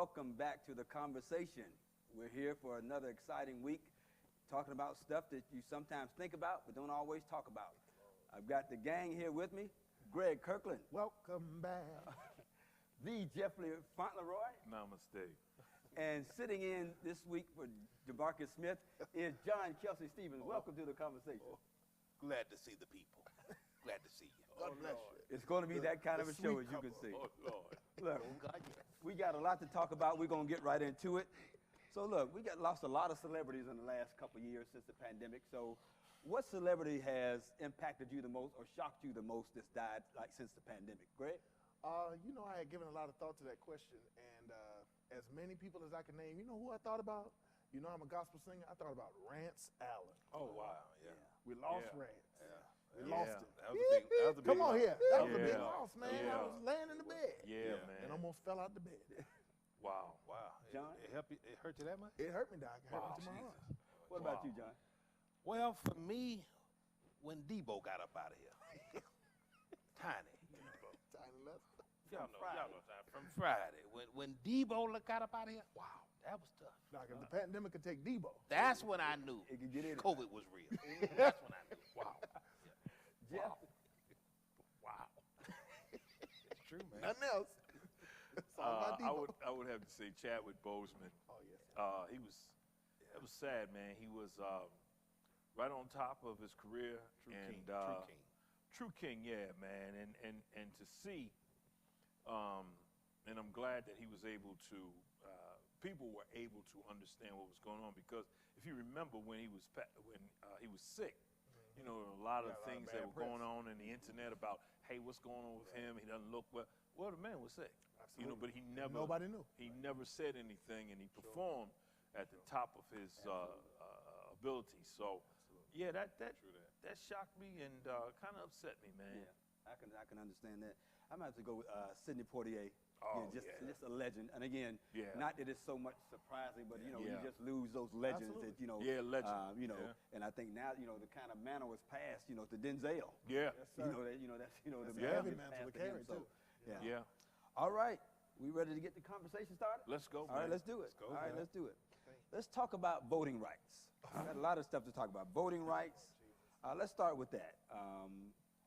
welcome back to The Conversation. We're here for another exciting week talking about stuff that you sometimes think about but don't always talk about. I've got the gang here with me. Greg Kirkland. Welcome back. The Jeffrey Fauntleroy. Namaste. And sitting in this week for DeMarcus Smith is John Kelsey Stevens. Welcome to The Conversation. Glad to see the people. Glad to see you. God bless you. It's going to be that kind of a show, as you can see. Look, we got a lot to talk about. We're going to get right into it. So look, we lost a lot of celebrities in the last couple of years since the pandemic. So what celebrity has impacted you the most or shocked you the most that's died like since the pandemic? Greg? You know, I had given a lot of thought to that question, and as many people as I can name, you know who I thought about? You know I'm a gospel singer. I thought about Rance Allen. Oh, wow, yeah. We lost Yeah. Rance. Yeah. We lost him. That was a big Come on loss. here. That was a big Yeah. loss, man. Yeah. I was laying in the bed. Yeah, Yeah. man. And almost fell out the bed. Wow. Wow. John? It hurt you that much? It hurt me, Doc. It hurt Wow. me to my heart. What about Wow. you, John? Well, for me, when Debo got up out of here, tiny. Tiny left. Y'all know that from Friday. When Debo got up out of here, wow, that was tough. Doc, if the pandemic could take Debo. That's when I knew It could get in it. COVID was real. That's when I knew. Wow. Jeff? Wow. It's true, man. Nothing else. It's all about Debo. I would have to say Chadwick Boseman. Oh, yes. It was sad, man. He was right on top of his career. True and, king. True king. True king, yeah, man. And to see, and I'm glad that he was able to, people were able to understand what was going on, because if you remember when he was sick, you know, a lot of Yeah, a lot of things bad that were press. going on in the internet about, hey, what's going on with him? He doesn't look well. Well, the man was sick. You know, but he never. Nobody knew. He never said anything, and he performed at the top of his ability. So, yeah, that shocked me and kind of upset me, man. Yeah, I can understand that. I'm going to have to go with Sidney Poitier. Oh, just yeah. just a legend. And again, Yeah. not that it's so much surprising, but you know, Yeah. you just lose those legends Absolutely. that, you know, Yeah, legend. you know, Yeah. and I think now, you know, the kind of mantle was passed, you know, to Denzel. Yeah. Yes, You sir. know, that's the a mantle heavy is mantle passed to to him, carry, so, too. Yeah. Yeah. All right. We ready to get the conversation started? Let's go, All right, man. let's do it. Let's go, All right, man. let's do it. Let's talk about voting rights. We got a lot of stuff to talk about. Voting rights. Let's start with that.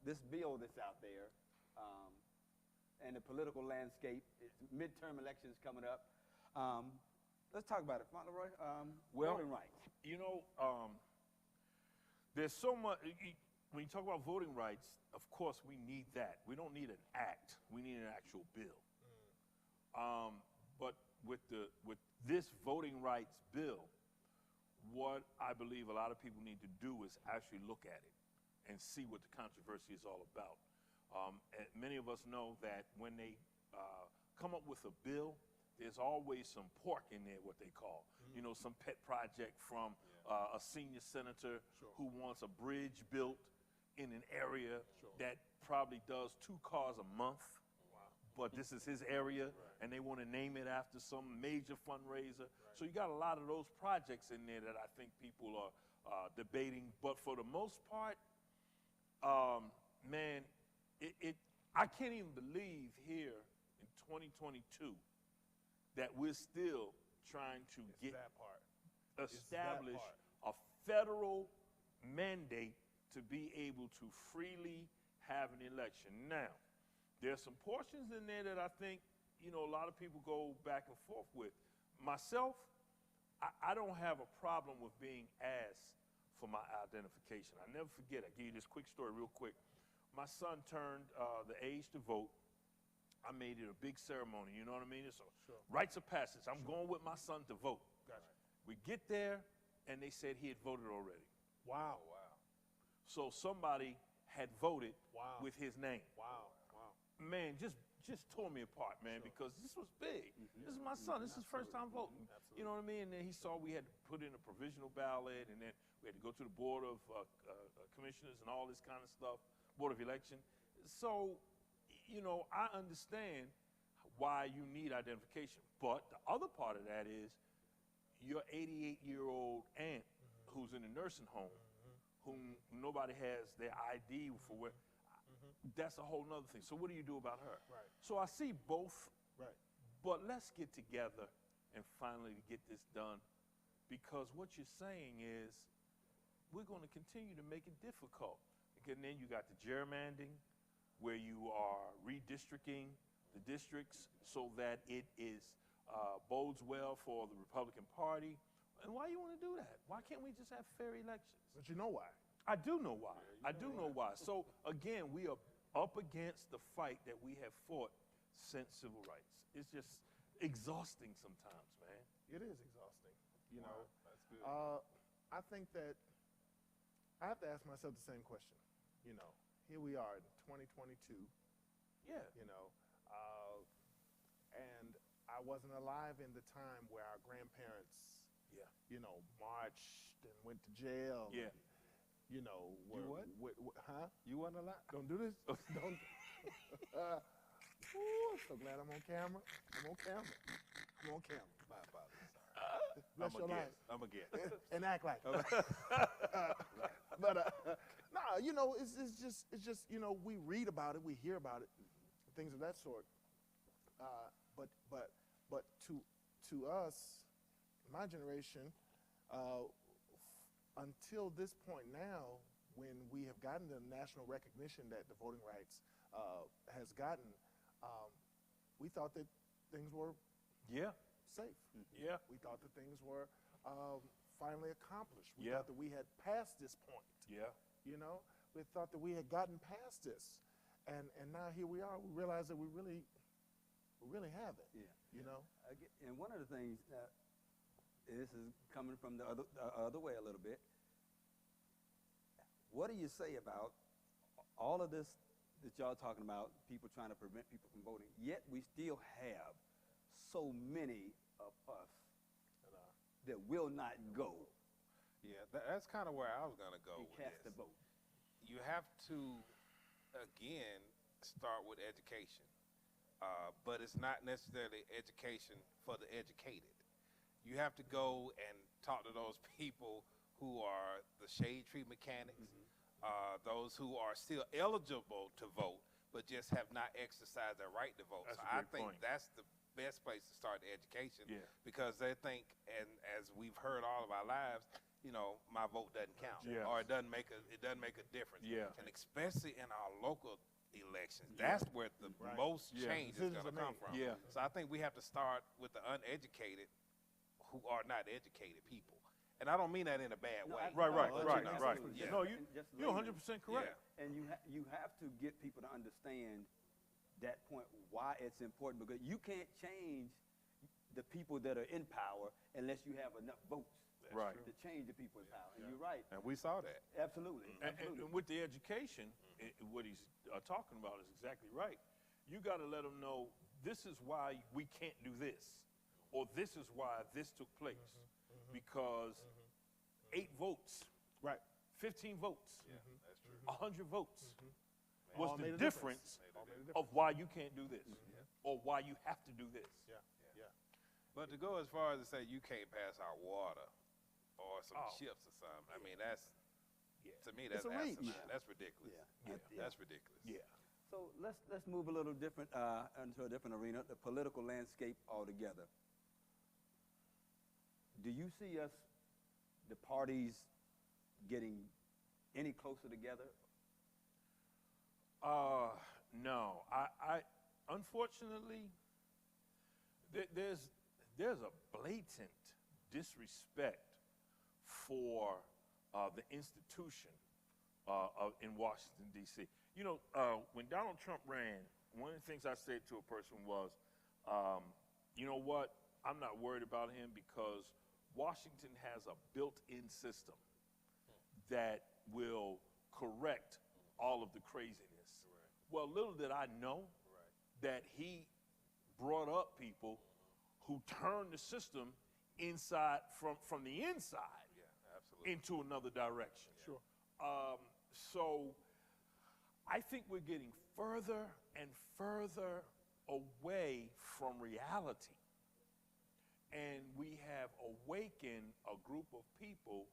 This bill that's out there, and the political landscape, midterm elections coming up. Let's talk about it, Fauntleroy. Well, voting rights. You know, there's so much. When you talk about voting rights, of course, we need that. We don't need an act. We need an actual bill. But with this voting rights bill, what I believe a lot of people need to do is actually look at it and see what the controversy is all about. And many of us know that when they come up with a bill, there's always some pork in there, what they call. You know, some pet project from a senior senator who wants a bridge built in an area that probably does 2 cars a month. But this is his area, and they want to name it after some major fundraiser. So you got a lot of those projects in there that I think people are debating. But for the most part, man, I can't even believe here in 2022 that we're still trying to establish a federal mandate to be able to freely have an election. Now, there's some portions in there that I think, you know, a lot of people go back and forth with. Myself, I don't have a problem with being asked for my identification. I never forget. I'll give you this quick story real quick. My son turned the age to vote. I made it a big ceremony, you know what I mean? So rites of passage. I'm going with my son to vote. Gotcha. We get there, and they said he had voted already. Wow. So somebody had voted Wow. with his name. Wow. Man, just tore me apart, man, because this was big. This is my son. This is his first time voting. You know what I mean? And then he saw we had to put in a provisional ballot, and then we had to go to the Board of Commissioners and all this kind of stuff, Board of Election. So, you know, I understand why you need identification. But the other part of that is your 88-year-old aunt who's in a nursing home, whom nobody has their ID for where. That's a whole nother thing. So what do you do about her? Right. So I see both But let's get together and finally get this done, because what you're saying is we're going to continue to make it difficult. And then you got the gerrymandering, where you are redistricting the districts so that it bodes well for the Republican Party. And why you want to do that? Why can't we just have fair elections? But you know why? I do know why. I do know why. So again, we are up against the fight that we have fought since civil rights. It's just exhausting sometimes, man. It is exhausting. You know, That's good. I think that I have to ask myself the same question. You know, here we are in 2022. Yeah. You know, and I wasn't alive in the time where our grandparents, Yeah. you know, marched and went to jail. Yeah. And, you know, were, what? huh? You wasn't allowed? Don't do this. Don't. Ooh, so glad I'm on camera. I'm on camera. I'm on camera. My apologies. Bless your life. I'm a guest. And act like it. But nah, you know, it's just you know, we read about it, we hear about it, things of that sort. But to us, my generation, until this point now, when we have gotten the national recognition that the voting rights has gotten, we thought that things were Yeah. safe. Yeah. We thought that things were finally accomplished. We Yeah. thought that we had passed this point. Yeah. You know, we thought that we had gotten past this, and now here we are. We realize that we really haven't. Yeah. You know. And one of the things, this is coming from the other way a little bit. What do you say about all of this that y'all talking about, people trying to prevent people from voting, yet we still have so many of us that will not go Yeah, that's kind of where I was going to go and with cast this. a vote? You have to, again, start with education. But it's not necessarily education for the educated. You have to go and talk to those people who are the shade tree mechanics, those who are still eligible to vote, but just have not exercised their right to vote. That's So a I great think point. that's the best place to start the education, Yeah. because they think, and as we've heard all of our lives, you know, my vote doesn't count, Yes. or it doesn't make a difference. Yeah. And especially in our local elections, that's where the Right. most Yeah. change is Decisions going to are come made. from. Yeah. So I think we have to start with the uneducated, who are not educated people, and I don't mean that in a bad No, way. I- Right. no, Right. absolutely. Yeah. No, And just you're layman. 100% correct. And you have to get people to understand that point, why it's important, because you can't change the people that are in power unless you have enough votes Right. to change the people in power. And you're right. And we saw that. Absolutely. And Absolutely. with the education, what he's talking about is exactly right. You got to let them know this is why we can't do this, or this is why this took place, because 8 votes, Right. 15 votes, Yeah, that's true. 100 votes All was made the a difference All made a difference. of why you can't do this, or why you have to do this. Yeah. Yeah. But to go as far as to say you can't pass our water or some Oh. chips or something, I mean, that's, Yeah. to me, that's It's a reach. asinine. Yeah. That's ridiculous. Yeah. That's ridiculous. Yeah. So let's move a little different into a different arena, the political landscape altogether. Do you see us, the parties, getting any closer together? No, I unfortunately, there's a blatant disrespect for the institution in Washington, D.C. You know, when Donald Trump ran, one of the things I said to a person was, you know what, I'm not worried about him because Washington has a built-in system that will correct all of the craziness. Well, little did I know that he brought up people who turned the system inside from the inside Yeah, absolutely. into another direction. Sure. So I think we're getting further and further away from reality. And we have awakened a group of people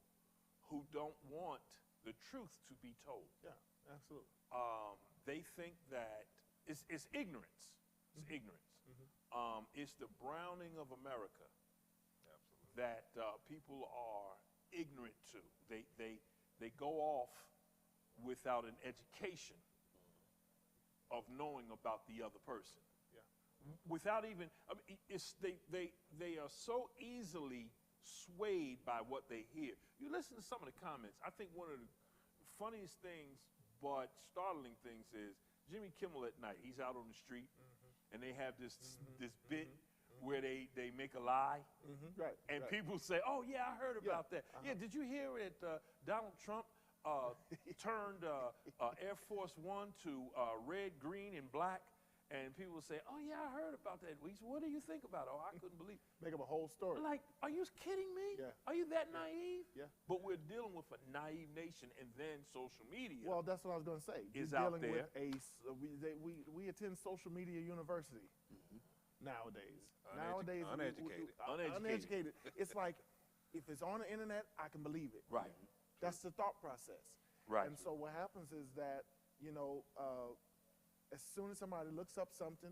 who don't want the truth to be told. Yeah. Absolutely. They think that it's ignorance. It's ignorance. It's the browning of America that people are ignorant to. They go off without an education of knowing about the other person. Without even, I mean, they are so easily swayed by what they hear. You listen to some of the comments. I think one of the funniest things, but startling things, is Jimmy Kimmel at night. He's out on the street, and they have this bit where they make a lie, Right. and right. people say, "Oh yeah, I heard about that. Yeah, did you hear it? Donald Trump turned Air Force One to red, green, and black." And people say, "Oh yeah, I heard about that." What do you think about it? Oh, I couldn't believe. Make up a whole story. Like, are you kidding me? Yeah. Are you that naive? Yeah. But we're dealing with a naive nation, and then social media. Well, that's what I was going to say. Is You're out dealing there. with we attend social media university nowadays. Nowadays, Uneducated. uneducated. It's like if it's on the internet, I can believe it. Right. That's the thought process. Right. And so what happens is that as soon as somebody looks up something,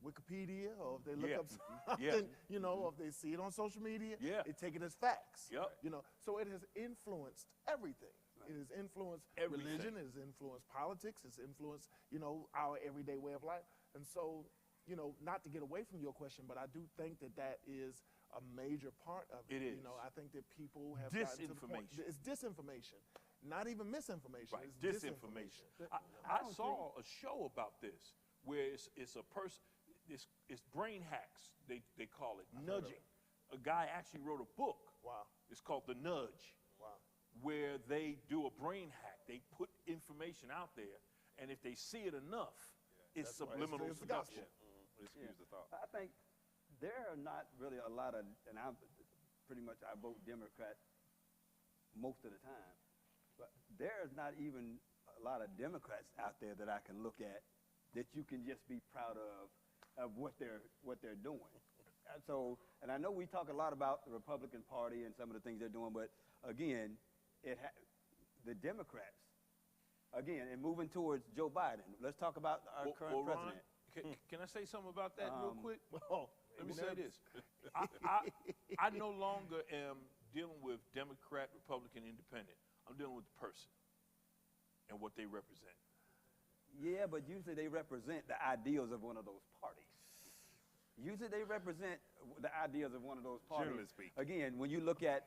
Wikipedia, or if they look Yeah. up something, or if they see it on social media, Yeah. they take it as facts. Yep. So it has influenced everything. It has influenced Everything. religion. It has influenced politics. It's influenced, our everyday way of life. And so, not to get away from your question, but I do think that is a major part of it. It is. I think that people have gotten to the point. Disinformation. It's disinformation, not even misinformation. Right, It's disinformation. disinformation. I saw a show about this where it's a person, it's brain hacks, they call it, nudging. A guy actually wrote a book. Wow. It's called The Nudge, Wow. where they do a brain hack. They put information out there, and if they see it enough, it's That's why subliminal it's the gospel. seduction. Excuse the thought. I think there are not really a lot of, and I vote Democrat most of the time, but there's not even a lot of Democrats out there that I can look at that you can just be proud of what they're doing. And I know we talk a lot about the Republican Party and some of the things they're doing, but again, the Democrats, again, and moving towards Joe Biden. Let's talk about our current Ron, president. can I say something about that real quick? Oh, Let me say this. I no longer am dealing with Democrat, Republican, Independent. I'm dealing with the person and what they represent. Yeah, but usually they represent the ideals of one of those parties. Usually they represent the ideas of one of those parties. Generally speaking. Again, when you look at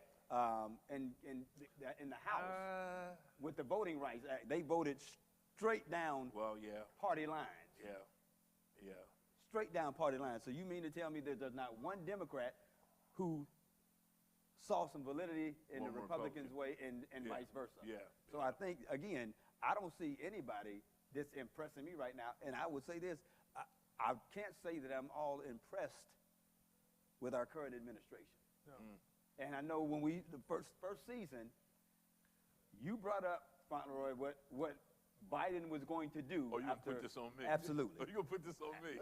in the House with the Voting Rights Act, they voted straight down Well, yeah, party lines. yeah. Straight down party lines. So you mean to tell me that there's not one Democrat who saw some validity in the One Republicans' way and Yeah. vice versa? Yeah. So I think, again, I don't see anybody that's impressing me right now. And I would say this, I can't say that I'm all impressed with our current administration. No. And I know when the first season, you brought up, Fauntleroy, what Biden was going to do. Oh, you gonna after, put this on me? Absolutely. Oh, you gonna put this on me?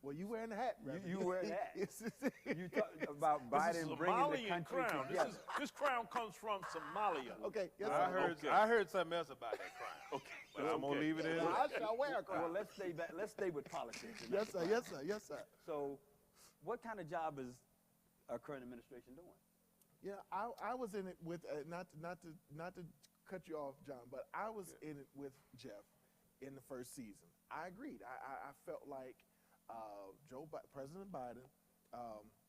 Well, you wearing the hat, brother. You wear that. It's- You talk about This is Biden bringing the Somalian country crown. together. This crown comes from Somalia. Okay, yes, I sir. heard Okay. I heard something else about that crime. Okay. But I'm gonna Okay. leave it in. Well, I shall wear a Well, crown. let's stay with politics. and Yes, not sir. Yes, sir. Yes, sir. So, what kind of job is our current administration doing? Yeah, I was in it with not to cut you off, John, but I was in it with Jeff in the first season. I agreed. I felt like President Biden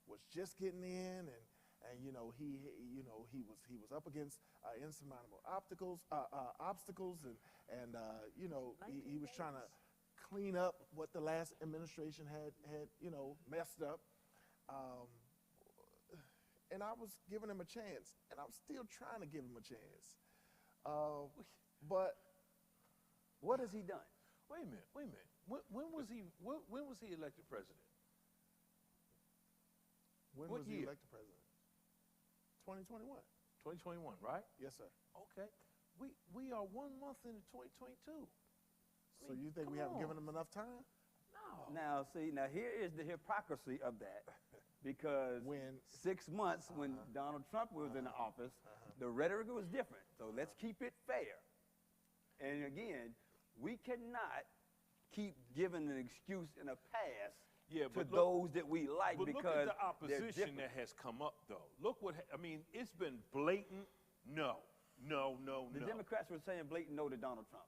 was just getting in, and he was up against insurmountable obstacles, and he was trying to clean up what the last administration had messed up. And I was giving him a chance, and I'm still trying to give him a chance. But What has he done? Wait a minute. When was he elected president? when What was he year? elected president? 2021. 2021, right? Yes, sir. Okay. We are 1 month into 2022. So you think we haven't given him enough time? No. Now, here is the hypocrisy of that. Because When- 6 months when Donald Trump was in the office, the rhetoric was different. So let's keep it fair. And again, we cannot keep giving an excuse and a pass Yeah, to but look- those that we like But look because at the opposition different. that has come up, though. Look what, I mean, it's been blatant no. The Democrats were saying blatant no to Donald Trump.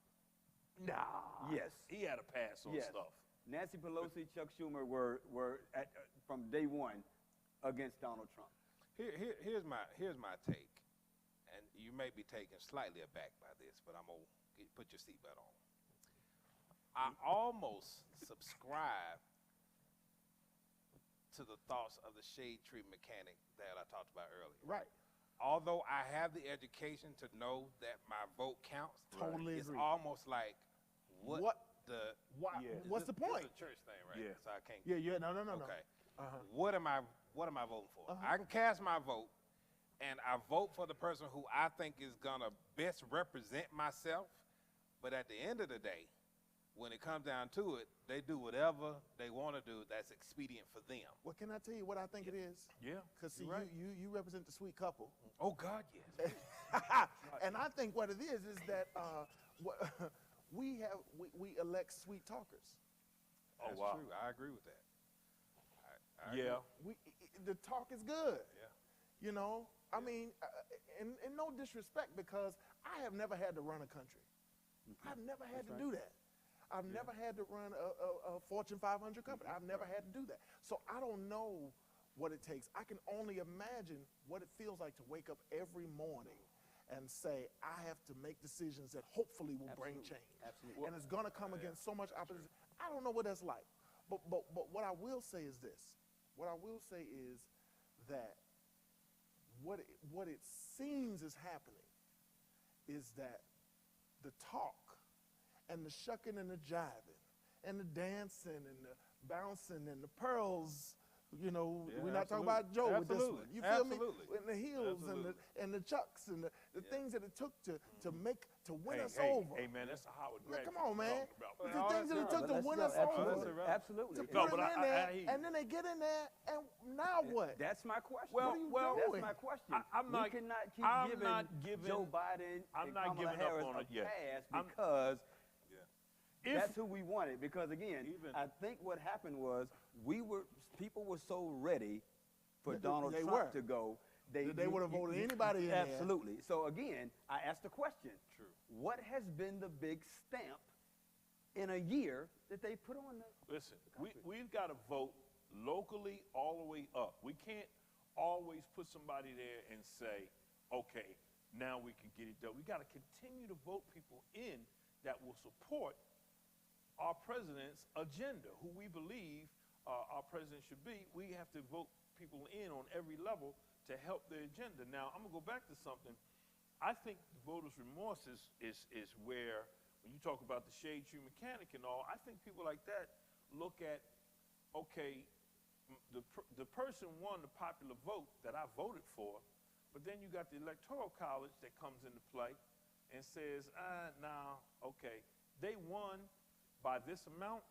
Nah. Yes. He had a pass on Yes. stuff. Nancy Pelosi, Chuck Schumer were from day one against Donald Trump. Here's my take, and you may be taken slightly aback by this, but I'm gonna put your seatbelt on. I almost subscribe to the thoughts of the shade tree mechanic that I talked about earlier. Right. Although I have the education to know that my vote counts, Totally it's agree. almost like What? the Why? Yeah. What's the this is point? a church thing, right? Yeah. So I can't. Yeah. No. Okay. Uh-huh. What am I voting for? I can cast my vote, and I vote for the person who I think is gonna best represent myself. But at the end of the day, when it comes down to it, they do whatever they want to do that's expedient for them. Well, can I tell you what I think it is? Yeah. Because see, you're right. you represent the sweet couple. Oh God, yes. And I think what it is that we elect sweet talkers. Oh, That's wow. true. I agree with that. I Yeah. The talk is good. Yeah. You know, I mean, and no disrespect, because I have never had to run a country. I've never had to do that. I've never had to run a Fortune 500 company. I've never had to do that. So I don't know what it takes. I can only imagine what it feels like to wake up every morning and say, I have to make decisions that hopefully will bring change. Absolutely. And it's going to come against so much opposition. I don't know what that's like. But what I will say is this. What I will say is that what it seems is happening is that the talk and the shucking and the jiving and the dancing and the bouncing and the pearls, you know, Yeah, we're not talking absolutely. about Joe with this one. Absolutely. You feel Absolutely. me? And the heels Absolutely. and the chucks and the things that it took to win us hey, over. Hey, man, that's a Howard Now, graduate come on, man. talking about. The things that it took to win us Absolutely. over. Absolutely. To No, put but them in I there, hear you. and then they get in there, and now what? That's my question. Well, that's doing? my question. I'm not- we cannot keep I'm giving, not giving- Joe Biden I'm and not Kamala giving up Harris on a it yet. pass I'm- because If- that's who we wanted. Because again, Even- I think what happened was people were so ready for They- Donald they Trump were. to go. They would have voted anybody in there. Absolutely. So again, I asked the question. True. What has been the big stamp in a year that they put on the Listen, we've got to vote locally all the way up. We can't always put somebody there and say, okay, now we can get it done. We got to continue to vote people in that will support our president's agenda, who we believe our president should be. We have to vote people in on every level to help the agenda. Now, I'm going to go back to something. I think voters' remorse is where, when you talk about the shade tree mechanic and all, I think people like that look at, okay, the person won the popular vote that I voted for, but then you got the electoral college that comes into play and says, okay, they won by this amount,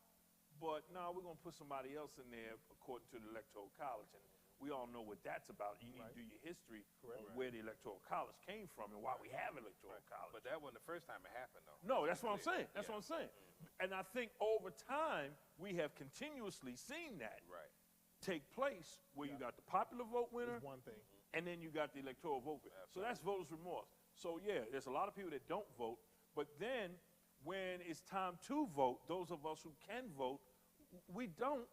but now we're going to put somebody else in there according to the electoral college. And we all know what that's about. You need to do your history of where the electoral college came from and why we have electoral college. But that wasn't the first time it happened, though. No, that's what I'm saying. That's what I'm saying. And I think over time, we have continuously seen that Right. take place where you got the popular vote winner, Is one thing. and then you got the electoral vote winner. So that's voters' remorse. So yeah, there's a lot of people that don't vote, but then when it's time to vote, those of us who can vote, we don't,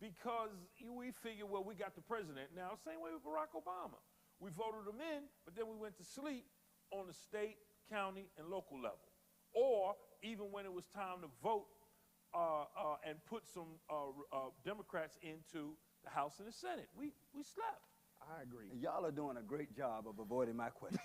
because we figure, well, we got the president. Now, same way with Barack Obama. We voted him in, but then we went to sleep on the state, county, and local level. Or even when it was time to vote and put some Democrats into the House and the Senate, we slept. I agree. Y'all are doing a great job of avoiding my question.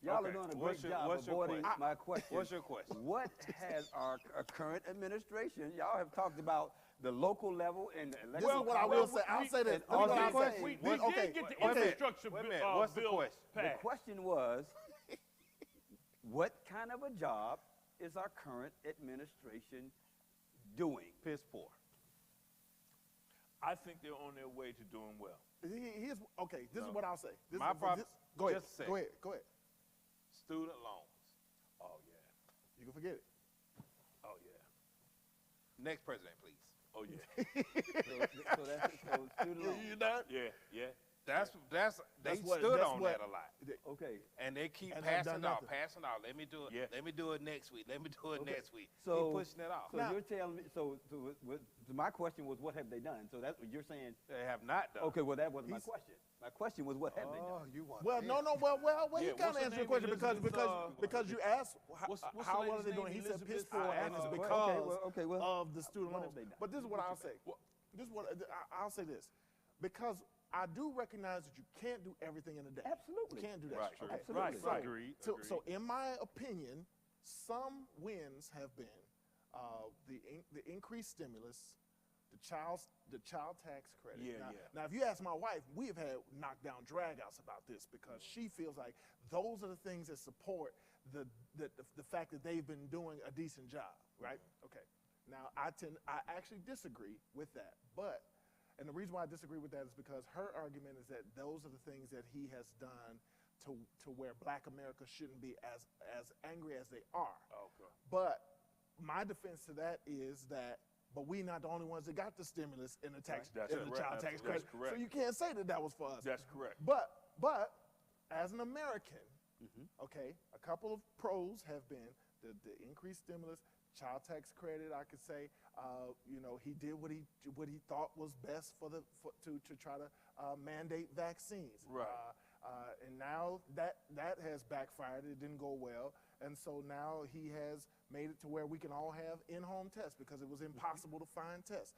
Y'all are Okay. doing a What's great your- job what's your avoiding question? my question. What's your question? What has our current administration, y'all have talked about the local level and the This is what I will say. I'll say this. and all Let me these what I'm things. saying. We Okay, did get the okay. infrastructure Wait a minute. What's the bill question? The passed. question was, what kind of a job is our current administration doing? Piss poor. I think they're on their way to doing well. Here's okay. This is No. what I'll say. This My is, problem- go ahead. just a Go second. ahead. Go ahead. Student loans. Oh, yeah. You can forget it. Oh, yeah. Next president, please. Oh yeah. So that's so student loan. You know? Yeah. They That's what- stood that's on what- that a lot. Okay. And they keep And they've done passing nothing. out. Let me do it. Yeah. Let me do it next week. Let me do it Okay. next week. So keep pushing it off. So you're telling me. So my question was, what have they done? So that's what you're saying. They have not done. Okay. Well, that wasn't my question. My question was, what have they done? you want? Well, no. Well, Yeah, you kind what's of her answered your name? question Elizabeth, because you asked what's the how well are lady's they doing. name? He said piss Elizabeth? poor, I and it's asked her. because of the student What loans. have they done? But this is what I'll say. This is what I'll say this, because I do recognize that you can't do everything in a day. Absolutely. You can't do that. Right, Okay. Absolutely. So, Agreed. So in my opinion, some wins have been the increased stimulus, the child tax credit. Yeah, now, yeah. now, if you ask my wife, we have had knockdown dragouts about this because she feels like those are the things that support the fact that they've been doing a decent job, right? Okay. Now I actually disagree with that, and the reason why I disagree with that is because her argument is that those are the things that he has done to where Black America shouldn't be as angry as they are. Okay. But my defense to that is that, but we not the only ones that got the stimulus and the tax That's and the correct. child tax That's credit. correct. So you can't say that was for us. That's correct. But as an American, okay, a couple of pros have been the increased stimulus, child tax credit. I could say, he did what he thought was best to try to mandate vaccines. Right. And now that has backfired. It didn't go well, and so now he has made it to where we can all have in-home tests because it was impossible to find tests.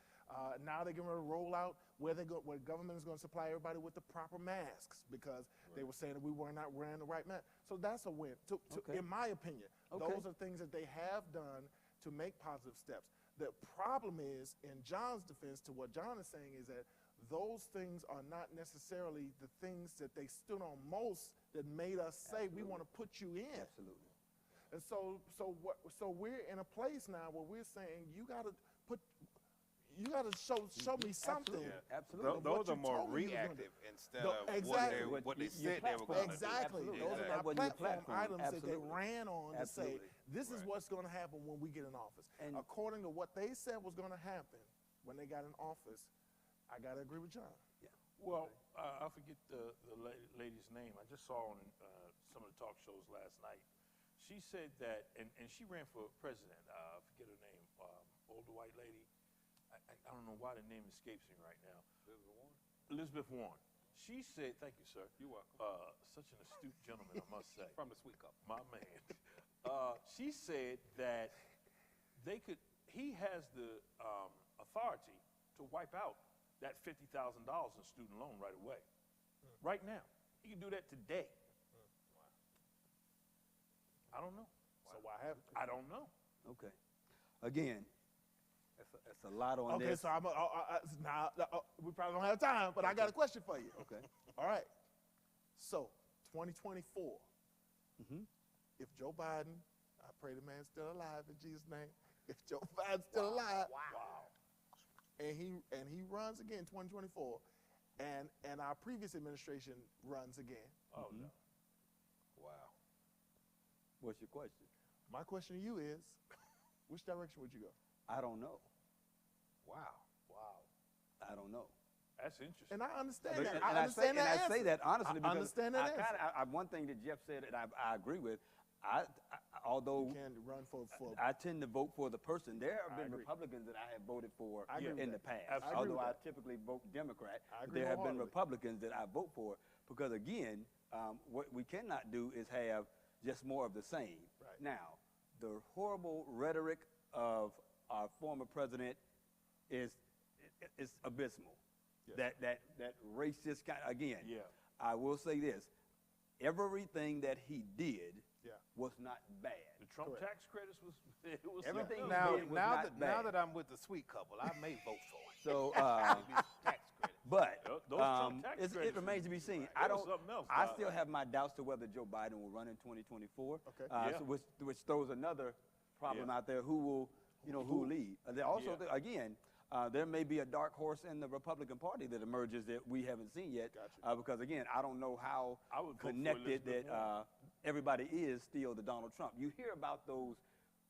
Now they're going to roll out where government is going to supply everybody with the proper masks because they were saying that we were not wearing the right mask. So that's a win, Okay. in my opinion. Okay. Those are things that they have done to make positive steps. The problem is, in John's defense, to what John is saying, is that those things are not necessarily the things that they stood on most that made us say we want to put you in. Absolutely. And so we're in a place now where we're saying you got to show me something. Absolutely. of what Those are you more told me you was gonna do. reactive instead No, of exactly. what they Your said they were going to do. Exactly. Absolutely. Those are That our wasn't your platform platform. items that they Absolutely. ran on to say, Absolutely. this is what's going to happen when we get in office. And- according to what they said was going to happen when they got in office, I got to agree with John. Well, I forget the lady's name. I just saw on some of the talk shows last night. She said that, and she ran for president. I forget her name. Older white lady. I don't know why the name escapes me right now. Elizabeth Warren. She said, thank you, sir. You're welcome. Such an astute gentleman, I must say. From the Sweet Cup. My man. She said that he has the authority to wipe out that $50,000 in student loan right away. Right now. He can do that today. I don't know. So why haven't you? I don't know. Okay. Again, that's a lot on Okay, this. so now we probably don't have time, but I got a question for you. Okay. All right. So 2024. Mhm. If Joe Biden, I pray the man's still alive in Jesus' name. If Joe Biden's still alive, and he runs again 2024, and our previous administration runs again. Oh, no. Wow. What's your question? My question to you is, which direction would you go? I don't know. Wow. I don't know. That's interesting. And I understand But- that. and I understand that I answer. say that honestly I because understand that answer. one thing that Jeff said, and I agree with. Although You can run for I tend to vote for the person, there have been agree. Republicans that I have voted for I agree with in the that. past. I agree Although with I that. typically vote Democrat, I agree there have been wholeheartedly. Republicans that I vote for because again, what we cannot do is have just more of the same. Right. Now, the horrible rhetoric of our former president is abysmal. Yes. That racist kind. Again, Yeah. I will say this: everything that he did Yeah. was not bad. The Trump Correct. tax credits was Everything something Now, else. did was now not that now bad. that I'm with the Sweet Couple, I may vote for it. So, Maybe it's tax credit. but Those Trump tax it credits remains to be was- seen. it I was don't. something else, I dog. still have my doubts to whether Joe Biden will run in 2024. Okay. Yeah. So which throws another problem Yeah. out there. Who will lead? There also, Yeah. again, there may be a dark horse in the Republican Party that emerges that we haven't seen yet. Gotcha. Because again, I don't know how I would vote for connected Elizabeth that Warren. everybody is still to Donald Trump. You hear about those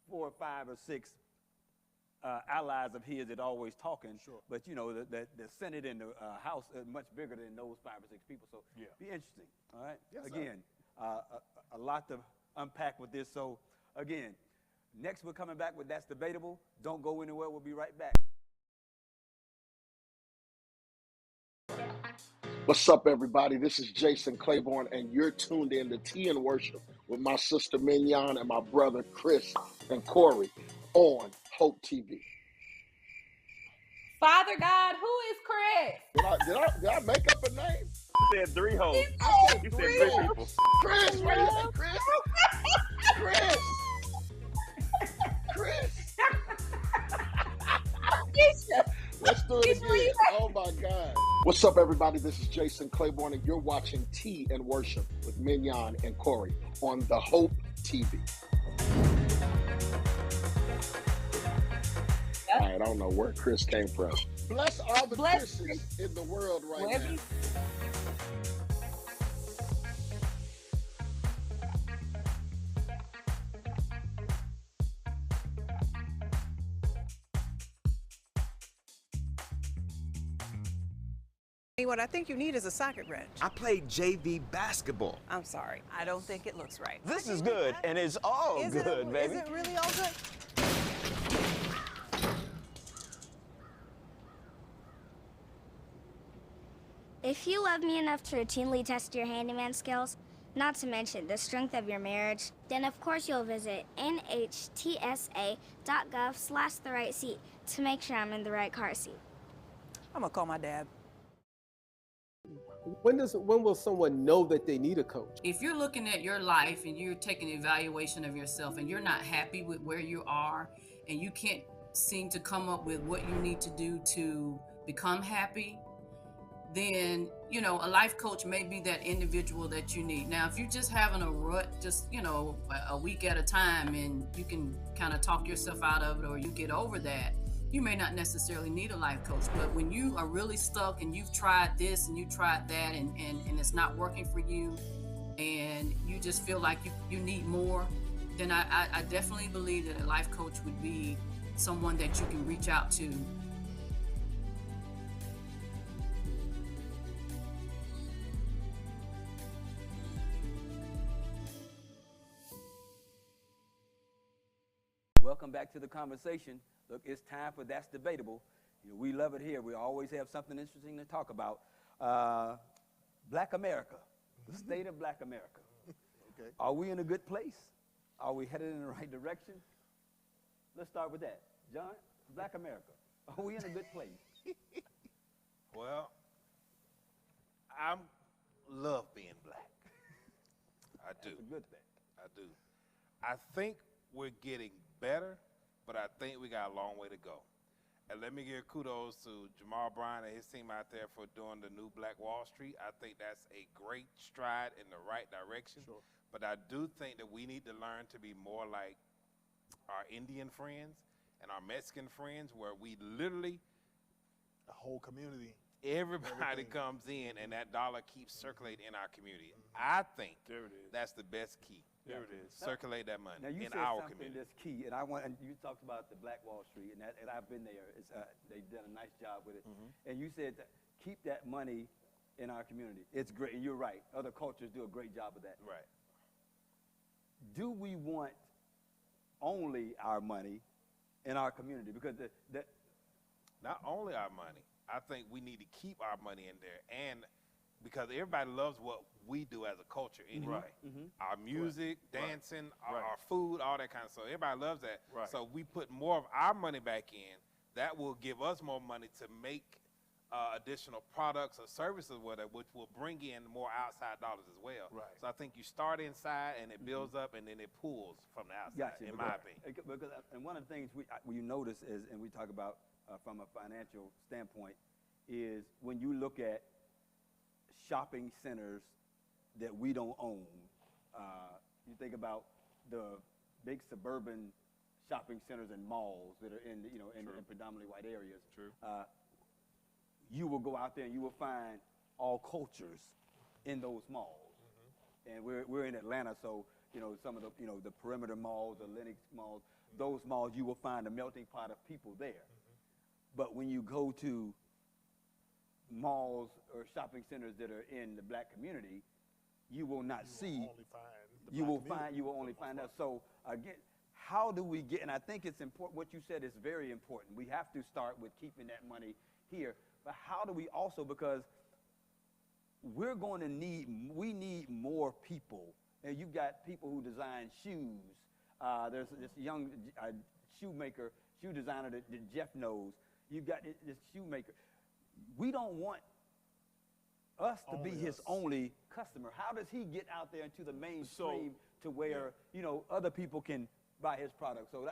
4 or 5 or 6 allies of his that are always talking. Sure. But you know, the Senate and the House are much bigger than those 5 or 6 people. So Yeah. be interesting. All right. Yes, sir. Again, a lot to unpack with this. So again, next we're coming back with That's Debatable. Don't go anywhere. We'll be right back. What's up, everybody? This is Jason Claiborne, and you're tuned in to Tea and Worship with my sister Mignon and my brother Chris and Corey on Hope TV. Father God, who is Chris? Did I make up a name? You said 3 hoes. I said You said 3 3 hoes. people. Chris, why you say Chris? Chris. Chris. Let's do it again. Oh my God. What's up, everybody? This is Jason Claiborne, and you're watching Tea and Worship with Mignon and Corey on the Hope TV. All right, I don't know where Chris came from. Bless all the Chris's in the world right now. What I think you need is a socket wrench. I played JV basketball. I'm sorry. I don't think it looks right. This is good, and it's all good, baby. Is it really all good? If you love me enough to routinely test your handyman skills, not to mention the strength of your marriage, then of course you'll visit nhtsa.gov/therightseat to make sure I'm in the right car seat. I'm gonna call my dad. When will someone know that they need a coach? If you're looking at your life and you're taking an evaluation of yourself and you're not happy with where you are and you can't seem to come up with what you need to do to become happy, then, you know, a life coach may be that individual that you need. Now, if you're just having a rut, just, you know, a week at a time, and you can kind of talk yourself out of it or you get over that, you may not necessarily need a life coach. But when you are really stuck and you've tried this and you tried that and it's not working for you and you just feel like you need more, then I definitely believe that a life coach would be someone that you can reach out to. Welcome back to the conversation. Look, it's time for That's Debatable. You know, we love it here. We always have something interesting to talk about. Black America, the state of Black America. Okay. Are we in a good place? Are we headed in the right direction? Let's start with that. John, Black America, are we in a good place? Well, I love being black. I do. That's a good thing. I do. I think we're getting better, but I think we got a long way to go. And let me give kudos to Jamal Bryant and his team out there for doing the new Black Wall Street. I think that's a great stride in the right direction. Sure. But I do think that we need to learn to be more like our Indian friends and our Mexican friends, where we literally, The whole community. everybody Everything. comes in and that dollar keeps circulating in our community. I think There it is. that's the best key. There it is. Circulate that money Now you in said our something community. that's key, and you talked about the Black Wall Street, and I've been there. They've done a nice job with it. And you said that keep that money in our community. It's great, and you're right. Other cultures do a great job of that. Right. Do we want only our money in our community? Because Not only our money, I think we need to keep our money in there, and because everybody loves what we do as a culture anyway. Right. Our music, dancing, Right. our food, all that kind of stuff. Everybody loves that. Right. So we put more of our money back in. That will give us more money to make additional products or services with it, which will bring in more outside dollars as well. Right. So I think you start inside and it builds up and then it pulls from the outside, Gotcha, in my opinion. Because and one of the things we notice is, and we talk about from a financial standpoint, is when you look at shopping centers that we don't own. You think about the big suburban shopping centers and malls that are in predominantly white areas. True. You will go out there and you will find all cultures in those malls. And we're in Atlanta, so you know, some of the, you know, the perimeter malls, the Lenox malls, those malls, you will find a melting pot of people there. But when you go to malls or shopping centers that are in the black community, you will not see. You will only find that. So again, how do we get? And I think it's important. What you said is very important. We have to start with keeping that money here. But how do we also, because we're going to need, we need more people. And you've got people who design shoes. There's this young shoe designer that Jeff knows. You've got this shoemaker. We don't want us to be his only customer. How does he get out there into the mainstream to where, you know, other people can buy his product? So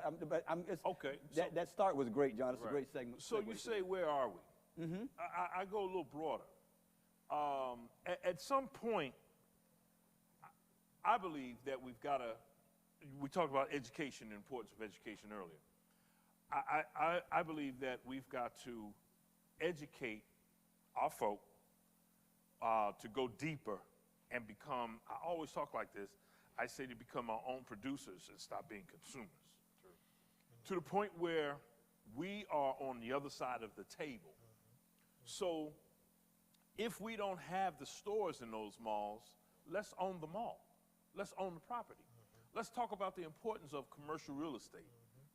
that start was great, John. It's a great segment. So you say, where are we? Mm-hmm. I go a little broader. At some point, I believe that we've got to, we talked about education, the importance of education earlier. I believe that we've got to educate our folk to go deeper and become, I always talk like this, I say to become our own producers and stop being consumers. To the point where we are on the other side of the table. So if we don't have the stores in those malls, let's own the mall. Let's own the property. Let's talk about the importance of commercial real estate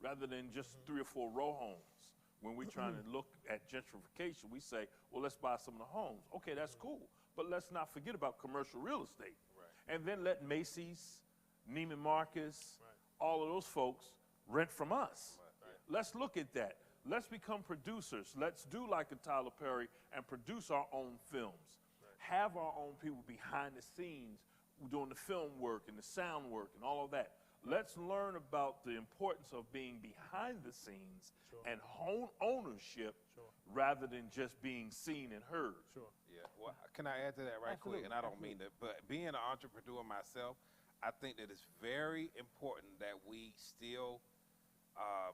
rather than just 3 or 4 row homes. When we're trying to look at gentrification, we say, well, let's buy some of the homes. Okay, that's cool. But let's not forget about commercial real estate. And then let Macy's, Neiman Marcus, all of those folks rent from us. Let's look at that. Let's become producers. Let's do like a Tyler Perry and produce our own films. Have our own people behind the scenes doing the film work and the sound work and all of that. Let's learn about the importance of being behind the scenes and ownership rather than just being seen and heard. Yeah, well, can I add to that quick? And I don't mean that, but being an entrepreneur myself, I think that it's very important that we still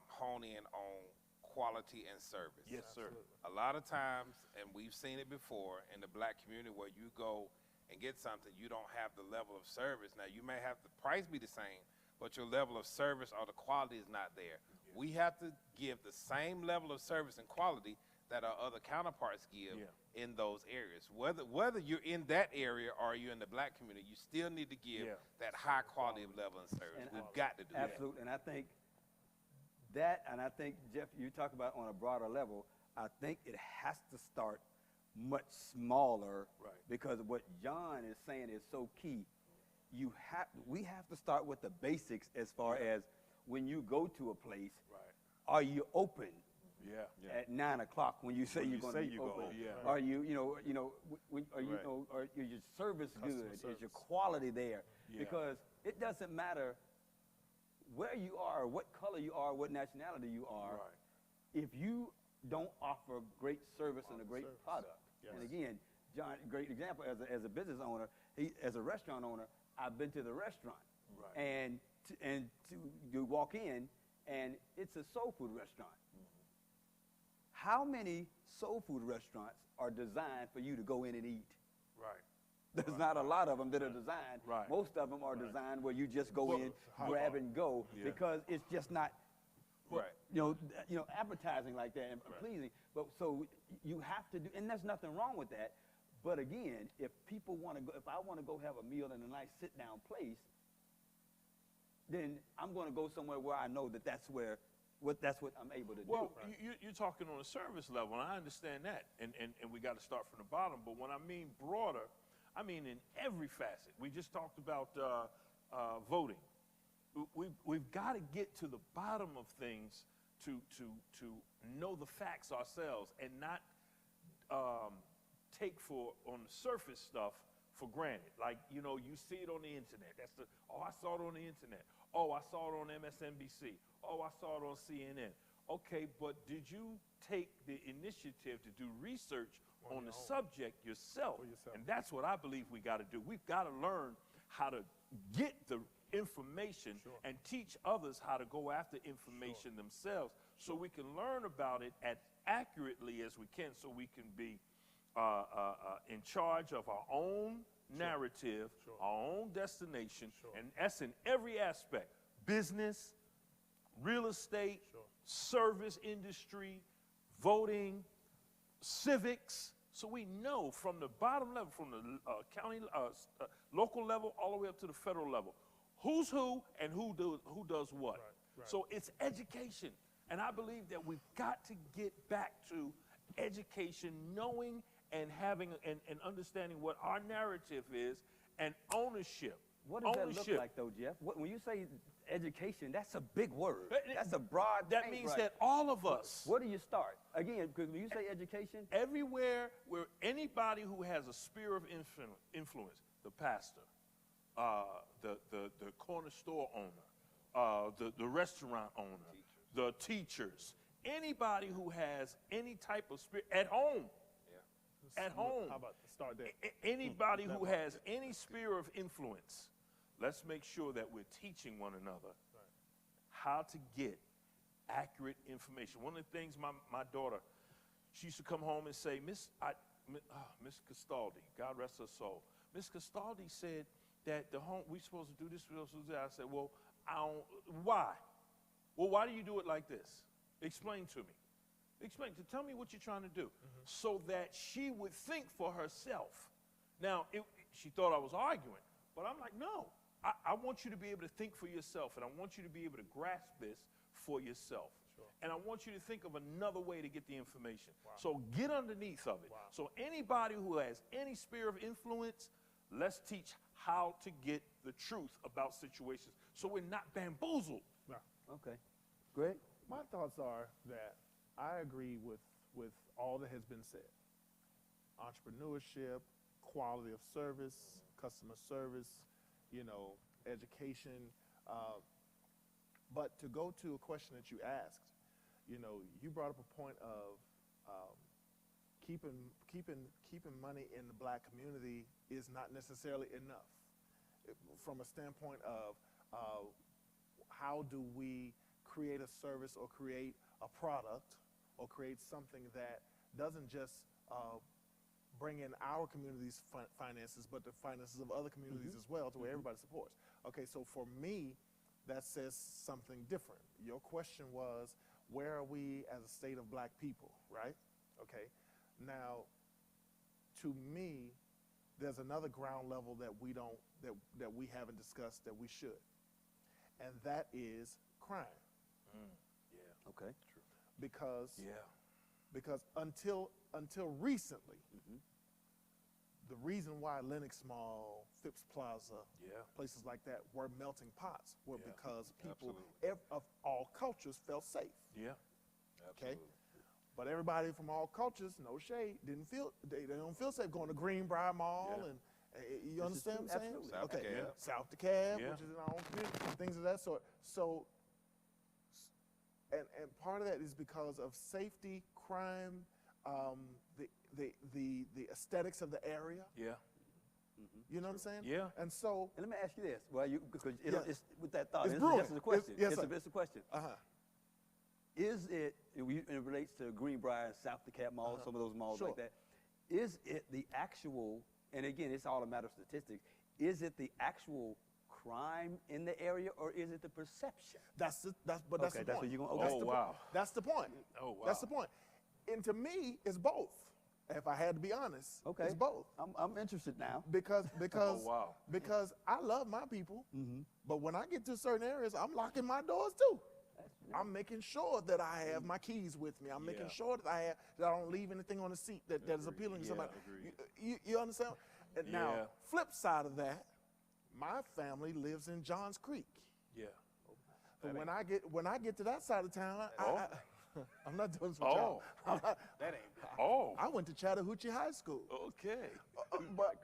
hone in on quality and service. Yes, sir. A lot of times, and we've seen it before in the black community, where you go and get something, you don't have the level of service. Now, you may have the price be the same, but your level of service or the quality is not there. We have to give the same level of service and quality that our other counterparts give in those areas. Whether you're in that area or you're in the black community, you still need to give that high quality of level of service. We've got to do that. Absolutely, and I think that, and I think, Jeff, you talk about on a broader level, I think it has to start much smaller because what John is saying is so key. We have to start with the basics as far as when you go to a place, are you open at 9 o'clock when you say you're going to be open? Are you, are your service good? Is your quality there? Because it doesn't matter where you are, what color you are, what nationality you are, if you don't offer great service and a great product. And again, John, great example, as a business owner, as a restaurant owner, I've been to the restaurant, and you walk in, and it's a soul food restaurant. How many soul food restaurants are designed for you to go in and eat? There's not a lot of them that are designed. Most of them are designed where you just go in, grab and go, because it's just not, advertising like that and pleasing. But so you have to do, and there's nothing wrong with that. But again, if people want to go, if I want to go have a meal in a nice sit-down place, then I'm going to go somewhere where I know that that's what I'm able to do. Well, you're talking on a service level, and I understand that, and we got to start from the bottom. But when I mean broader, I mean in every facet. We just talked about voting. We've got to get to the bottom of things to know the facts ourselves and not take on the surface stuff for granted. Like, you see it on the internet. I saw it on the internet. Oh, I saw it on MSNBC. Oh, I saw it on CNN. Okay, but did you take the initiative to do research on the subject yourself? And that's what I believe we got to do. We've got to learn how to get the information and teach others how to go after information themselves so we can learn about it as accurately as we can, so we can be in charge of our own narrative, our own destination, and that's in every aspect: business, real estate, service industry, voting, civics. So we know from the bottom level, from the county, local level, all the way up to the federal level, who's who and who does what. Right. So it's education. And I believe that we've got to get back to education, knowing and having and understanding what our narrative is, and ownership. What does that look like, though, Jeff? When you say education, that's a big word. That's a broad That paint, means right? that all of us. Where do you start? Again, when you say education? Everywhere where anybody who has a sphere of influence, the pastor, the corner store owner, the restaurant owner, the teachers, anybody who has any type of spirit at home. At home. How about start there? Anybody who has any sphere of influence, let's make sure that we're teaching one another how to get accurate information. One of the things my daughter, she used to come home and say, Miss Castaldi, God rest her soul. Miss Castaldi said that we're supposed to do this, we're supposed to do that. I said, well, why? Well, why do you do it like this? Explain to me. Tell me what you're trying to do, so that she would think for herself. Now, she thought I was arguing, but I'm like, no. I want you to be able to think for yourself, and I want you to be able to grasp this for yourself. And I want you to think of another way to get the information. So get underneath of it. So anybody who has any sphere of influence, let's teach how to get the truth about situations so we're not bamboozled. Okay. Greg? My thoughts are that I agree with all that has been said. Entrepreneurship, quality of service, customer service, education. But to go to a question that you asked, you brought up a point of keeping money in the black community is not necessarily enough. From a standpoint of how do we create a service or create a product or create something that doesn't just bring in our community's finances, but the finances of other communities as well, to where everybody supports. Okay, so for me, that says something different. Your question was, where are we as a state of black people, right? Okay, now, to me, there's another ground level that we haven't discussed that we should, and that is crime. Yeah. Okay. True. Because until recently, the reason why Lenox Mall, Phipps Plaza, places like that were melting pots were because people of all cultures felt safe. Yeah. Okay. But everybody from all cultures, no shade, they don't feel safe going to Greenbrier Mall and you understand what I'm saying? Absolutely. Okay. South DeKalb, which is in our own community, things of that sort. So. And part of that is because of safety, crime, the aesthetics of the area. Yeah. You know what I'm saying? Yeah. And so. And let me ask you this. Well, because it's with that thought. It's brewing. This is a question. It's a question. Is it relates to Greenbrier and South DeKalb Mall, some of those malls like that. Is it the actual, and again, it's all a matter of statistics, is it the actual crime in the area, or is it the perception? That's the point. That's what you're going. Oh, wow. That's the point. Oh, wow. That's the point. And to me, it's both. If I had to be honest, it's both. I'm interested now. Because oh, wow. Because I love my people, but when I get to certain areas, I'm locking my doors too. I'm making sure that I have my keys with me. I'm making sure that I don't leave anything on the seat that is appealing to somebody. You understand? And now, flip side of that, my family lives in Johns Creek. Yeah. But when I get to that side of town, I'm not doing this with y'all. That ain't. Oh. I went to Chattahoochee High School. Okay. But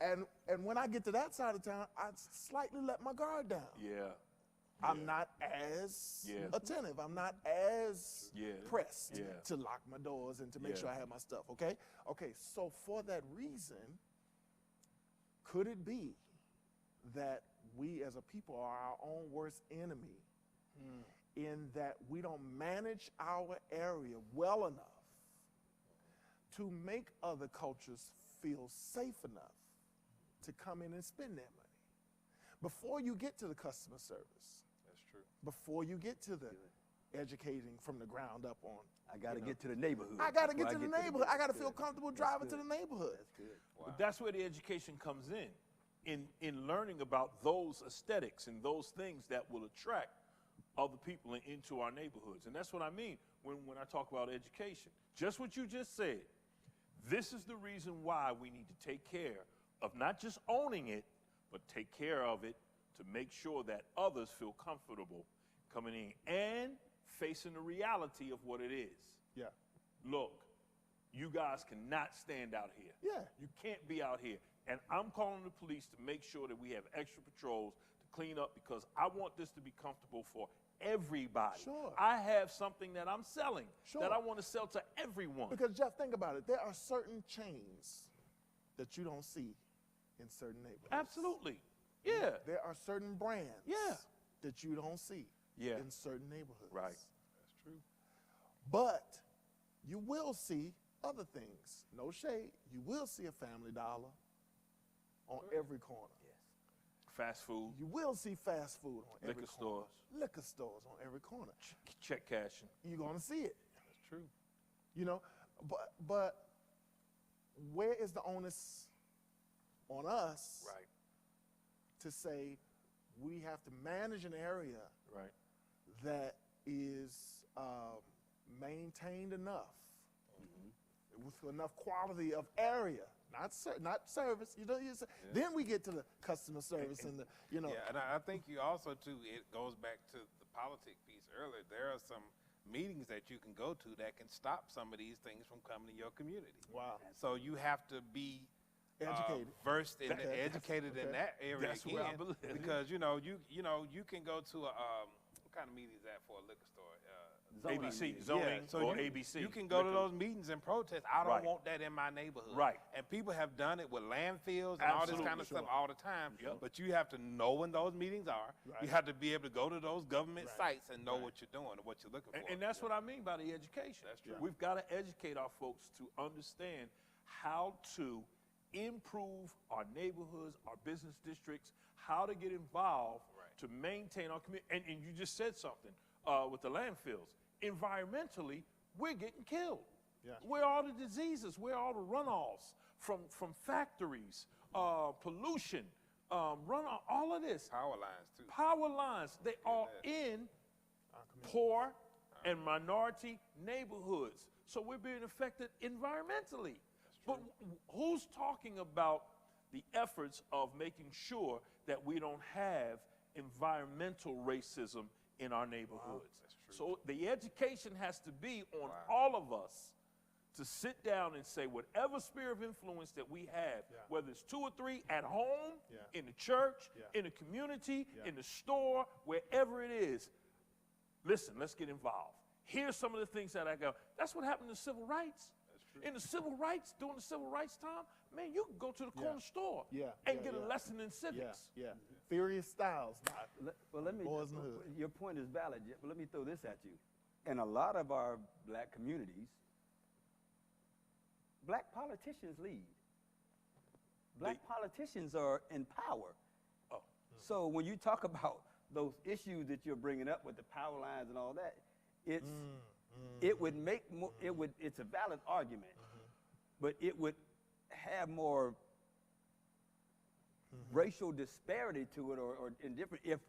and when I get to that side of town, I slightly let my guard down. Yeah. I'm not as attentive. I'm not as pressed to lock my doors and to make sure I have my stuff. Okay. So for that reason, could it be that we as a people are our own worst enemy in that we don't manage our area well enough to make other cultures feel safe enough to come in and spend that money. Before you get to the customer service. That's true. Before you get to the educating from the ground up on. I got to get to the neighborhood. I got to get Before to the neighborhood. I got to feel comfortable driving to the neighborhood. That's good. Wow. But that's where the education comes in learning about those aesthetics and those things that will attract other people into our neighborhoods. And that's what I mean when I talk about education. Just what you just said. This is the reason why we need to take care of not just owning it, but take care of it to make sure that others feel comfortable coming in and facing the reality of what it is. Yeah. Look, you guys cannot stand out here. Yeah. You can't be out here. And I'm calling the police to make sure that we have extra patrols to clean up because I want this to be comfortable for everybody. Sure. I have something that I'm selling Sure. that I want to sell to everyone. Because, Jeff, think about it. There are certain chains that you don't see in certain neighborhoods. Absolutely. Yeah. There are certain brands Yeah. that you don't see Yeah. in certain neighborhoods. Right. That's true. But you will see other things. No shade. You will see a Family Dollar on every corner. Fast food, You will see fast food on every liquor corner. stores, Liquor stores on every corner. check cashing. You're going to see it. That's true. You know, but where is the onus on us Right. to say we have to manage an area Right. that is maintained enough with enough quality of area, not service. You know, then we get to the customer service and the, you know. Yeah, and I think you also too. It goes back to the politic piece earlier. There are some meetings that you can go to that can stop some of these things from coming to your community. Wow. So you have to be Educated. Versed in Okay. educated in Okay. that area That's where I again, believe. because you can go to a what kind of meeting is that for a liquor store? ABC, zoning, so or you, ABC. You can go to liquor. those meetings and protest. I don't Right. want that in my neighborhood. Right. And people have done it with landfills and all this kind of Absolutely. stuff all the time. Yep. But you have to know when those meetings are. Right. You have to be able to go to those government Right. sites and know Right. what you're doing and what you're looking for. And that's what I mean by the education. That's true. We've got to educate our folks to understand how to improve our neighborhoods, our business districts, how to get involved Right. to maintain our community. And you just said something with the landfills. Environmentally, we're getting killed. Yeah. Where are the diseases? Where are the runoffs from factories, pollution, runoff, all of this? Power lines too. Power lines, they are in poor and minority neighborhoods. So we're being affected environmentally. But who's talking about the efforts of making sure that we don't have environmental racism in our neighborhoods? So the education has to be on all of us to sit down and say whatever sphere of influence that we have, whether it's 2 or 3 at home, in the church, in the community, in the store, wherever it is, listen, let's get involved. Here's some of the things that I go. That's what happened to civil rights. In the civil rights, during the civil rights time, man, you can go to the corner store and get a lesson in civics. Yeah. Furious Styles. Let me. Boys in the Hood. Your point is valid, but let me throw this at you. In a lot of our black communities, black politicians lead. Black politicians are in power. Oh. So when you talk about those issues that you're bringing up with the power lines and all that, it would make more. It's a valid argument, but it would have more racial disparity to it, or in different if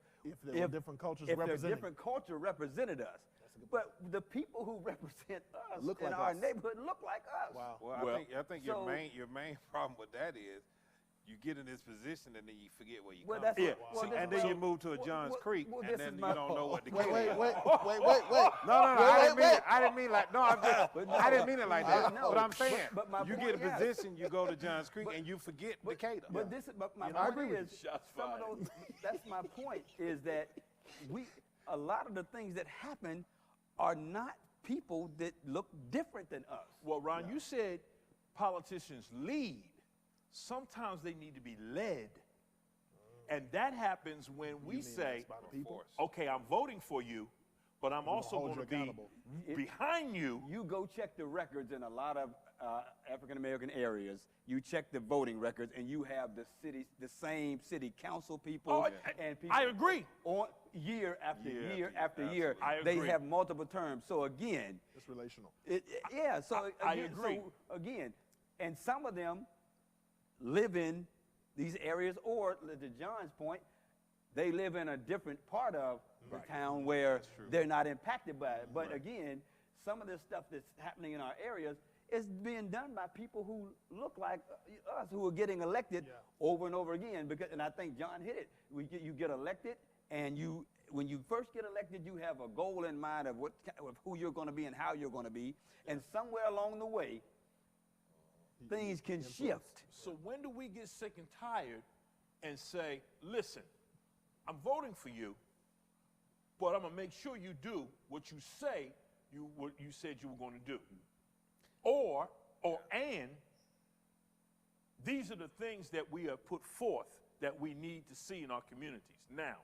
there were different cultures if representing. there's different culture represented us. But the people who represent us Look in like our us. neighborhood look like us. Wow. Well, I think so- your main problem with that is you get in this position and then you forget where you Well, come from. that's Yeah. well, And then you move to a Johns Creek, well, and this then is you my- don't know what to Wait. get. No. I didn't mean like. No, I didn't mean it like that. No, But I'm saying, but my you point get a is- position, you go to Johns Creek, and you forget Decatur. But this is, but my I agree point with is, Shots some of fired. those. That's my point. Is that a lot of the things that happen are not people that look different than us. Well, Ron, you said politicians lead. Sometimes they need to be led. And that happens when we say, by the people? okay, I'm voting for you, but I'm also hold going you to be behind you. You go check the records in a lot of African American areas. You check the voting records, and you have the same city council people and people. I agree. On year after year after absolutely. year, I they agree. have multiple terms. So again, It's relational. So I again, agree. So again, and some of them live in these areas, or to John's point, they live in a different part of the town where they're not impacted by it. But again, some of this stuff that's happening in our areas is being done by people who look like us, who are getting elected over and over again. And I think John hit it. You get elected, and when you first get elected, you have a goal in mind of who you're going to be and how you're going to be. And somewhere along the way, things can shift. So when do we get sick and tired and say, listen, I'm voting for you, but I'm going to make sure you do what you said you were going to do. And these are the things that we have put forth that we need to see in our communities. Now,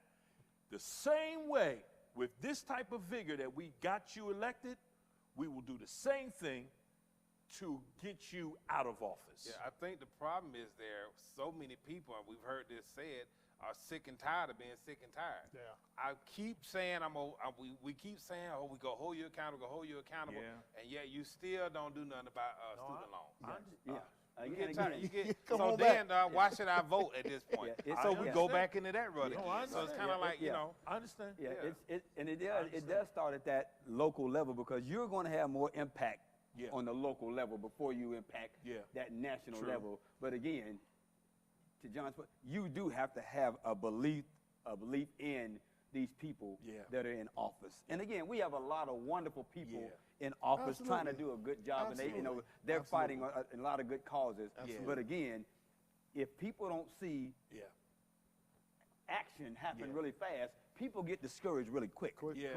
the same way with this type of vigor that we got you elected, we will do the same thing to get you out of office. Yeah, I think the problem is so many people, and we've heard this said, are sick and tired of being sick and tired. Yeah. I keep saying we keep saying, we go hold you accountable, and yet you still don't do nothing about student loans. Why should I vote at this point? So we go back into that rudder. So it's kind of like, you know. I understand. It does start at that local level, because you're going to have more impact on the local level before you impact that national level. But again, to John's point, you do have to have a belief in these people that are in office. And again, we have a lot of wonderful people in office trying to do a good job, and they're fighting a lot of good causes. But again, if people don't see action happen really fast, people get discouraged really quick.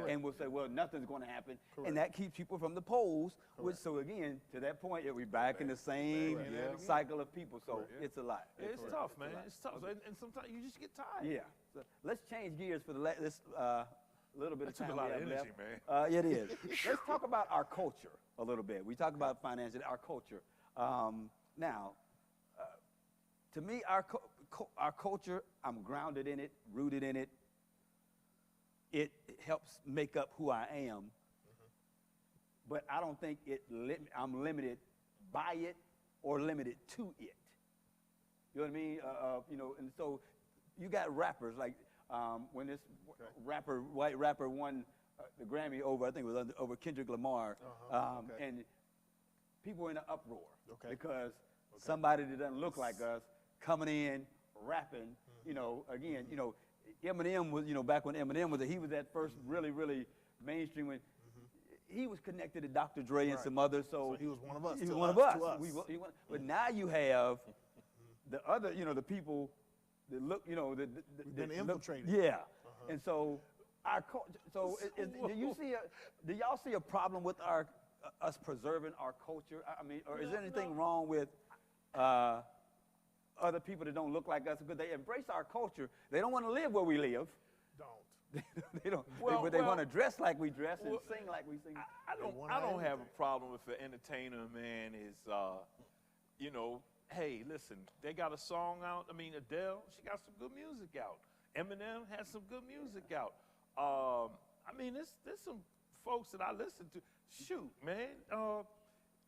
And will say, well, nothing's going to happen. And that keeps people from the polls. So again, to that point, we're back in the same cycle of people. So it's a lot. It's tough, man. It's tough. And sometimes you just get tired. Yeah. So let's change gears for this little bit of time. Took a lot of energy, left. man. It is. Let's talk about our culture a little bit. We talk about finance, our culture. Now, to me, our culture, I'm grounded in it, rooted in it. It helps make up who I am, but I don't think I'm limited by it or limited to it. You know what I mean? And so you got rappers like when this white rapper won the Grammy over, I think it was over Kendrick Lamar, and people were in an uproar because somebody that doesn't look like us coming in, rapping, again, Eminem was, back when Eminem was, he was at first really, really mainstream when he was connected to Dr. Dre and some others. So he was one of us. He was one of us. But now you have the other, the people that look, We've been infiltrated. And so our culture. So do y'all see a problem with us preserving our culture? I mean, or is there anything wrong with other people that don't look like us, because they embrace our culture? They don't want to live where we live. They don't. But they want to dress like we dress and sing like we sing. I don't have a problem if an entertainer, man, is, hey, listen, they got a song out. I mean, Adele, she got some good music out. Eminem has some good music out. I mean, there's some folks that I listen to. Shoot, man,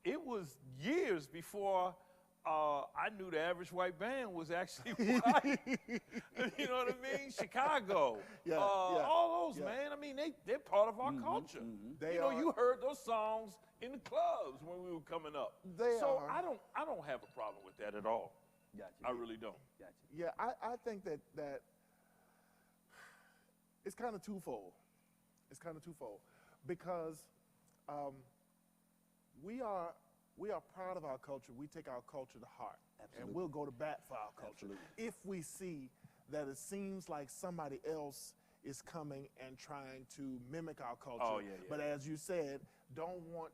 it was years before I knew the Average White Band was actually white. You know what I mean? Chicago. All those, man. I mean, they're part of our culture. You heard those songs in the clubs when we were coming up. I don't have a problem with that at all. I really don't. Yeah, I think that it's kind of twofold. It's kind of twofold because we are proud of our culture. We take our culture to heart. Absolutely. And we'll go to bat for our culture. Absolutely. If we see that it seems like somebody else is coming and trying to mimic our culture. But as you said, don't want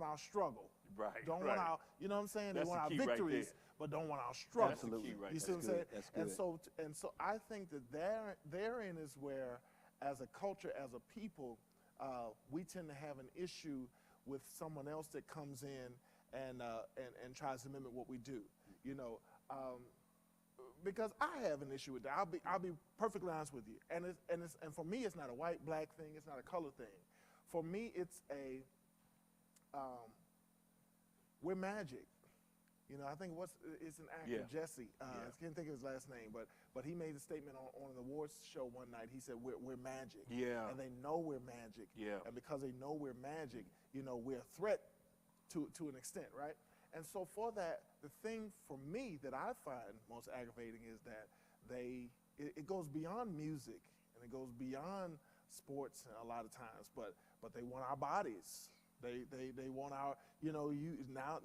our struggle. Right. Don't want our, you know what I'm saying? That's they want our victories, but don't want our struggle. Absolutely. You see what I'm saying? And so I think that therein is where as a culture, as a people, we tend to have an issue with someone else that comes in and tries to mimic what we do. You know, because I have an issue with that. I'll be perfectly honest with you. And for me, it's not a white, black thing. It's not a color thing. For me, it's we're magic. You know, I think it's an actor, Jesse. I can't think of his last name, but he made a statement on an awards show one night. He said, we're magic. Yeah. And they know we're magic. Yeah. And because they know we're magic, you know, we're a threat to an extent, right? And so for that, the thing for me that I find most aggravating is that it goes beyond music and it goes beyond sports a lot of times, but they want our bodies. They want our, you know,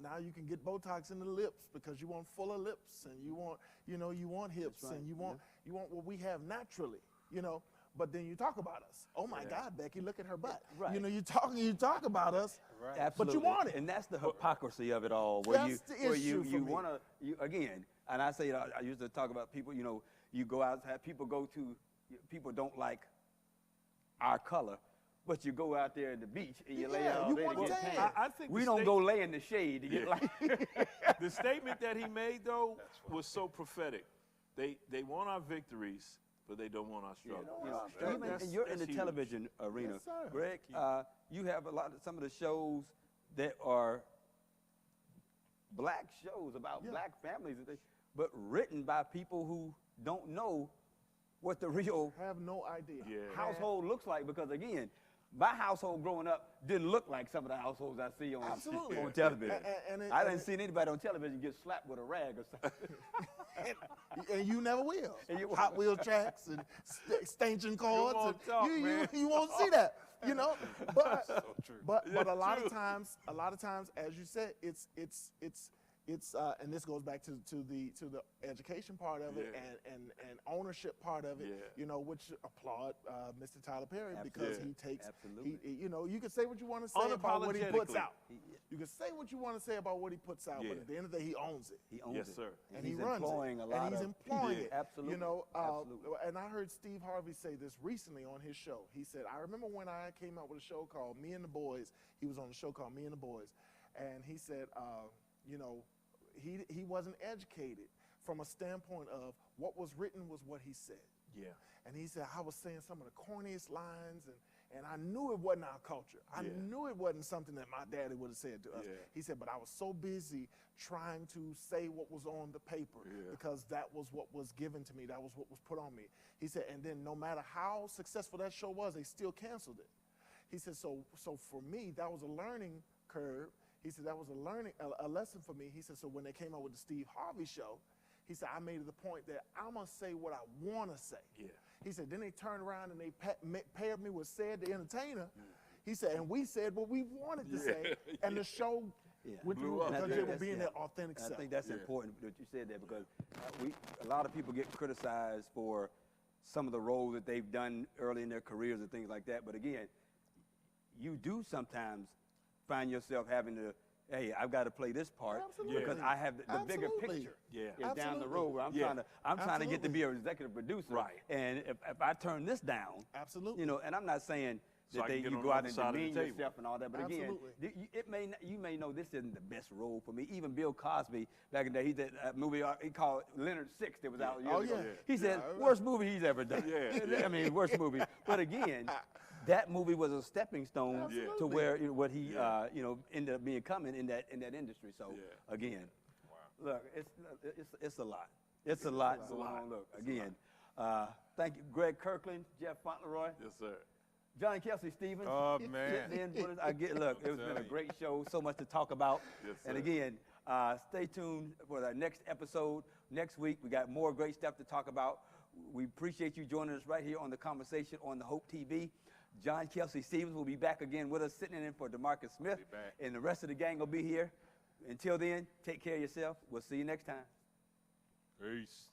now you can get Botox in the lips because you want fuller lips and you want hips and you want what we have naturally, you know. But then you talk about us. Oh my God, Becky, look at her butt. Right. You know, you talk about us, Absolutely. but you want it. And that's the hypocrisy of it all. Where That's the issue for you me. want to, again, and I say, I used to talk about people, you know, you go out, have people people don't like our color, but you go out there at the beach and you lay out all day to get tan. I think we don't go lay in the shade to get like. The statement that he made, though, was so prophetic. They want our victories, but they don't want our struggle. Even you're in the television arena, Yes, Greg. You have some of the shows that are black shows about black families, but written by people who don't know what the real Have no idea. household looks like. Because again, my household growing up didn't look like some of the households I see on television. I didn't see anybody on television get slapped with a rag or something. And you never will. Hot wheel tracks and extension cords. You won't see that. You know, but but a lot of times, as you said, it's and this goes back to the education part of it and ownership part of it. You know, which applaud Mr. Tyler Perry because he takes. You know, you can say what you want to say about what he puts out. You can say what you want to say about what he puts out, but at the end of the day, he owns it. He owns it. sir. And he runs it. And he's employing it. Absolutely. You know, Absolutely. and I heard Steve Harvey say this recently on his show. He said, I remember when I came out with a show called Me and the Boys. He was on a show called Me and the Boys. And he said, you know, he wasn't educated from a standpoint of what was written was what he said. Yeah. And he said, I was saying some of the corniest lines, and I knew it wasn't our culture. I knew it wasn't something that my daddy would have said to us. He said, but I was so busy trying to say what was on the paper because that was what was given to me. That was what was put on me. He said, and then no matter how successful that show was, they still canceled it. He said, so for me, that was a learning curve. He said, that was a lesson for me. He said, so when they came out with the Steve Harvey show, he said, I made it the point that I'm going to say what I want to say. Yeah. He said, then they turned around and they paired me with Said the Entertainer. He said, and we said what we wanted to say, and the show went through because they were being their authentic self. I think that's important that you said that because a lot of people get criticized for some of the roles that they've done early in their careers and things like that. But again, you do sometimes find yourself having to, hey, I've got to play this part because I have the bigger picture down the road where I'm trying to get to be an executive producer. Right. And if I turn this down, you know, and I'm not saying that you go out and demean yourself and all that, but again, you may know this isn't the best role for me. Even Bill Cosby back in the day, he did a movie he called Leonard Six that was out years ago. He said, worst movie he's ever done. I mean, worst movie. But again, that movie was a stepping stone to where what he you know, ended up becoming in that industry. So again, look, it's a lot. It's a lot going on. Look, again, thank you, Greg Kirkland, Jeff Fauntleroy. Yes, sir. John Kelsey Stevens. Oh man. Look, it was been a great show. So much to talk about. Yes, sir. And again, stay tuned for our next episode. Next week, we got more great stuff to talk about. We appreciate you joining us right here on The Conversation on the Hope TV. John Kelsey Stevens will be back again with us, sitting in for DeMarcus Smith. And the rest of the gang will be here. Until then, take care of yourself. We'll see you next time. Peace.